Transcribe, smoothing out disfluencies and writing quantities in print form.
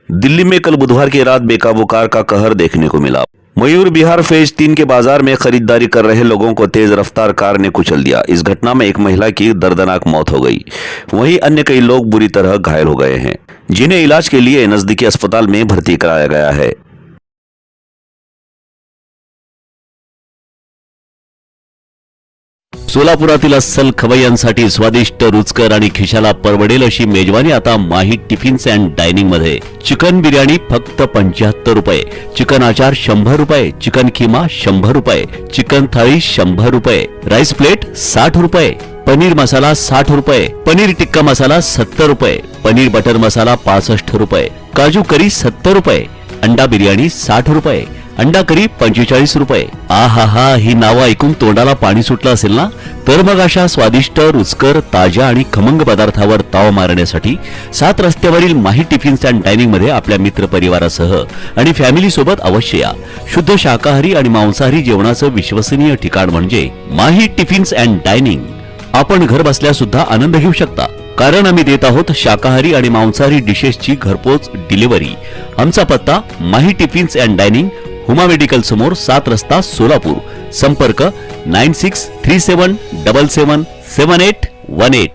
दिल्ली में कल बुधवार की रात बेकाबू कार का कहर देखने को मिला। मयूर विहार फेज 3 के बाजार में खरीदारी कर रहे लोगों को तेज रफ्तार कार ने कुचल दिया। इस घटना में एक महिला की दर्दनाक मौत हो गई, वहीं अन्य कई लोग बुरी तरह घायल हो गए हैं, जिन्हें इलाज के लिए नजदीकी अस्पताल में भर्ती कराया गया है। सोलापुरातील अस्सल खवय्यांसाठी स्वादिष्ट, रुचकर आणि खिशाला परवडेल अशी मेजवानी आता माही टिफिन्स अँड डायनिंग मध्ये। चिकन बिर्याणी फक्त 75 रुपये, चिकन आचार 100 रुपये, चिकन खिमा 100 रुपये, चिकन थाळी 100 रुपये, राईस प्लेट 60 रुपये, पनीर मसाला 60 रुपये, पनीर टिक्का मसाला 70 रुपये, पनीर बटर मसाला 65 रुपये, काजू करी 70 रुपये, अंडा बिर्याणी 60 रुपये, अंडा करी 45 रुपये। आहाहा, ही नावं ऐकून तोंडाला पाणी सुटलं असेल ना? तर मग अशा स्वादिष्ट, रुचकर, ताज्या आणि खमंग पदार्थावर ताव मारण्यासाठी 7 रस्त्यावरील माही टिफिन्स अँड डायनिंग मध्ये आपल्या मित्र परिवारासह आणि फॅमिली सोबत अवश्य या। शुद्ध शाकाहारी आणि मांसाहारी जेवणाचं विश्वसनीय ठिकाण म्हणजे माही टिफिन्स अँड डायनिंग। आपण घर बसल्या सुद्धा आनंद घेऊ शकता, कारण आम्ही देत आहोत शाकाहारी आणि मांसाहारी डिशेसची घरपोच डिलिव्हरी। आमचा पत्ता Mahi tiffins and dining, Huma medical समोर, 7 रस्ता, सोलापूर। संपर्क 9637777818।